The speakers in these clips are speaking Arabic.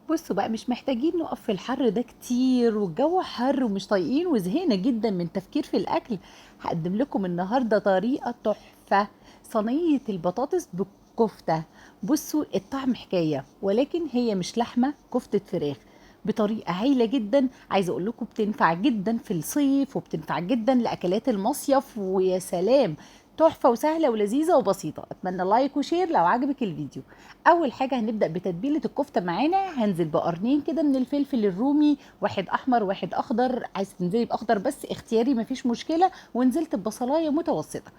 بصوا بقى مش محتاجين نقف في الحر ده كتير، والجو حر ومش طايقين وزهقنا جدا من تفكير في الاكل. هقدم لكم النهارده طريقه تحفه: صينيه البطاطس بالكفته. بصوا الطعم حكايه، ولكن هي مش لحمه، كفته فراخ بطريقه هايله جدا. عايزه اقول لكم بتنفع جدا في الصيف، وبتنفع جدا لاكلات المصيف، ويا سلام، تحفه وسهله ولذيذه وبسيطه. اتمنى لايك وشير لو عجبك الفيديو. اول حاجه هنبدا بتتبيله الكفته. معانا هنزل بقرنين كده من الفلفل الرومي، واحد احمر واحد اخضر، عايز تنزلي باخضر بس اختياري مفيش مشكله. ونزلت ببصلايه متوسطه،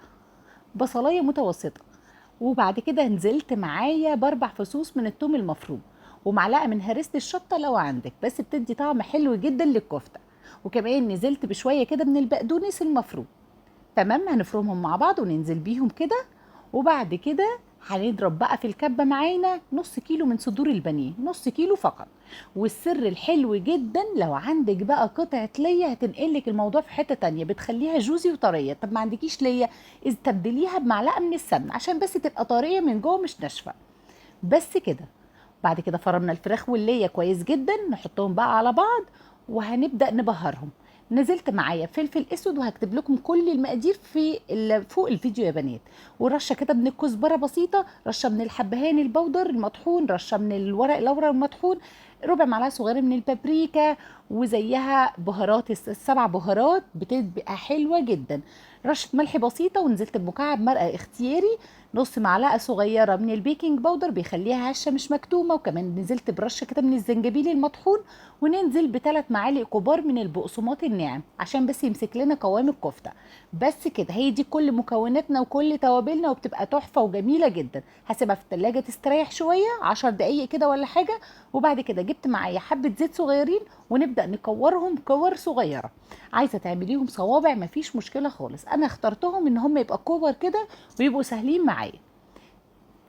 بصلايه متوسطه. وبعد كده نزلت معايا باربع فصوص من الثوم المفروم، ومعلقه من هريسه الشطه لو عندك، بس بتدي طعم حلو جدا للكفته. وكمان نزلت بشويه كده من البقدونس المفروم. تمام، هنفرمهم مع بعض وننزل بيهم كده. وبعد كده هنضرب بقى في الكبة معانا نص كيلو من صدور البانيه، نص كيلو فقط. والسر الحلو جدا، لو عندك بقى قطعة ليا هتنقلك الموضوع في حتة تانية، بتخليها جوزي وطرية. طب ما عندكيش ليا، استبدليها بمعلقة من السمن عشان بس تبقى طرية من جوه مش ناشفة. بس كده. بعد كده فرمنا الفراخ واللية كويس جدا، نحطهم بقى على بعض وهنبدأ نبهرهم. نزلت معايا فلفل اسود، وهكتب لكم كل المقادير في فوق الفيديو يا بنات. ورشه كده من الكزبره بسيطه، رشه من الحبهان البودر المطحون، رشه من الورق اللورا المطحون، ربع معلقه صغيره من البابريكا، وزيها بهارات السبع بهارات بتبقى حلوه جدا. رشه ملح بسيطه، ونزلت بمكعب مرقه اختياري، نص معلقه صغيره من البيكنج باودر بيخليها هشه مش مكتومه، وكمان نزلت برشه كده من الزنجبيل المطحون. وننزل بثلاث معالق كبار من البقسماط الناعم عشان بس يمسك لنا قوام الكفته. بس كده، هي دي كل مكوناتنا وكل توابلنا، وبتبقى تحفه وجميله جدا. هسيبها في التلاجة تستريح شويه 10 دقايق كده ولا حاجه. وبعد كده جبت معايا حبه زيت صغيرين، ونبدا نكورهم كور صغيره. عايزه تعمليهم صوابع مفيش مشكله خالص، انا اخترتهم ان هم يبقى كور كده ويبقوا سهلين معايا.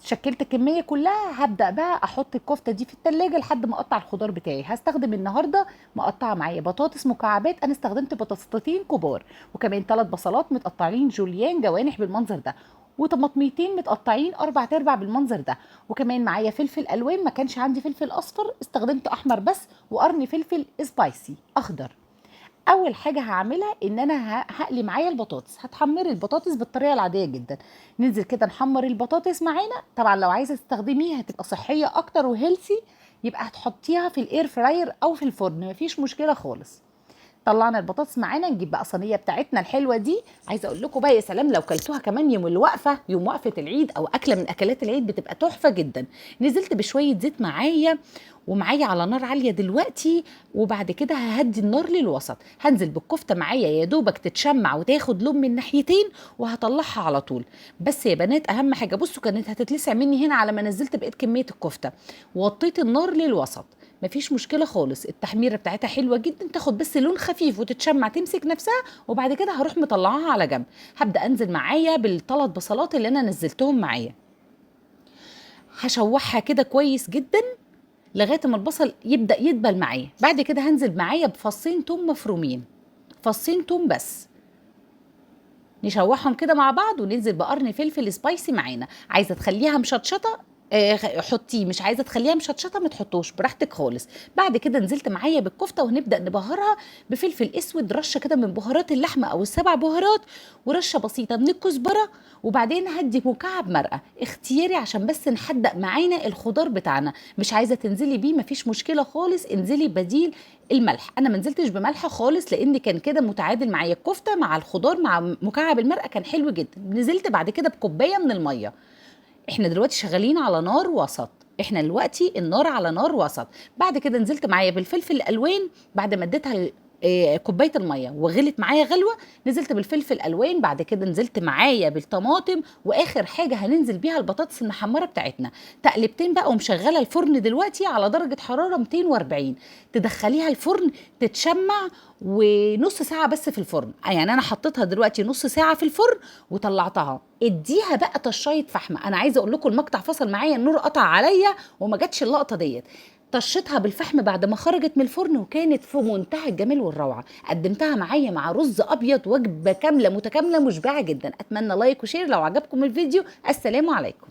شكلت الكميه كلها، هبدا بقى احط الكفته دي في التلاجة لحد ما اقطع الخضار بتاعي. هستخدم النهارده مقطعه معايا بطاطس مكعبات، انا استخدمت بطاطستين كبار، وكمان 3 بصلات متقطعين جوليان جوانح بالمنظر ده، وطماطميتين متقطعين اربع تربع بالمنظر ده. وكمان معايا فلفل الوان، ما كانش عندي فلفل اصفر استخدمت احمر بس، وقرن فلفل سبايسي اخضر. اول حاجه هعملها ان انا هقلي معايا البطاطس. هتحمري البطاطس بالطريقه العاديه جدا. ننزل كده نحمر البطاطس معانا. طبعا لو عايزه تستخدميها هتبقى صحيه اكتر وهيلثي، يبقى هتحطيها في الاير فراير او في الفرن، مفيش مشكله خالص. طلعنا البطاطس معانا، نجيب بقى صينيه بتاعتنا الحلوه دي. عايزه اقول لكم بقى يا سلام لو كلتوها كمان يوم الوقفه، يوم وقفه العيد، او اكله من اكلات العيد، بتبقى تحفه جدا. نزلت بشويه زيت معايا، ومعايا على نار عاليه دلوقتي. وبعد كده ههدي النار للوسط، هنزل بالكفته معايا يا دوبك تتشمع وتاخد لون من ناحيتين، وهطلعها على طول. بس يا بنات اهم حاجه، بصوا كانت هتتلسع مني هنا على ما نزلت بقيت كميه الكفته. وطيت النار للوسط، مفيش مشكله خالص. التحميره بتاعتها حلوه جدا، تاخد بس لون خفيف وتتشمع تمسك نفسها. وبعد كده هروح مطلعاها على جنب. هبدا انزل معايا بالثلاث بصلات اللي انا نزلتهم معايا، هشوحها كده كويس جدا لغايه ما البصل يبدا يدبل معايا. بعد كده هنزل معايا بفصين توم مفرومين، فصين توم بس، نشوحهم كده مع بعض. وننزل بقرن فلفل سبايسي معانا. عايزه تخليها مشطشطه حطيه، مش عايزه تخليها مشطشطه ما تحطوش، براحتك خالص. بعد كده نزلت معايا بالكفته، وهنبدا نبهرها بفلفل اسود، رشه كده من بهارات اللحمه او السبع بهارات، ورشه بسيطه من الكزبره. وبعدين هدي مكعب مرقه اختياري عشان بس نحدق معانا الخضار بتاعنا. مش عايزه تنزلي بيه مفيش مشكله خالص، انزلي بديل الملح. انا ما نزلتش بملح خالص لان كان كده متعادل معايا الكفته مع الخضار مع مكعب المرقه، كان حلو جدا. نزلت بعد كده بكوبايه من الميه. احنا دلوقتي شغالين على نار وسط، احنا دلوقتي النار على نار وسط. بعد كده نزلت معايا بالفلفل الالوان بعد ما اديتها كوبايه الميه وغلت معايا غلوه. نزلت بالفلفل الالوان، بعد كده نزلت معايا بالطماطم، واخر حاجه هننزل بيها البطاطس المحمره بتاعتنا. تقلبتين بقى، ومشغله الفرن دلوقتي على درجه حراره 240. تدخليها الفرن تتشمع، ونص ساعه بس في الفرن. يعني انا حطيتها دلوقتي نص ساعه في الفرن وطلعتها. اديها بقى طشايه فحمه. انا عايزه اقول لكم المقطع فصل معايا، النور قطع عليا وما جاتش اللقطه ديت. طشتها بالفحم بعد ما خرجت من الفرن، وكانت في منتهى الجمال والروعه. قدمتها معايا مع رز ابيض، وجبه كامله متكامله مشبعه جدا. اتمنى لايك وشير لو عجبكم الفيديو. السلام عليكم.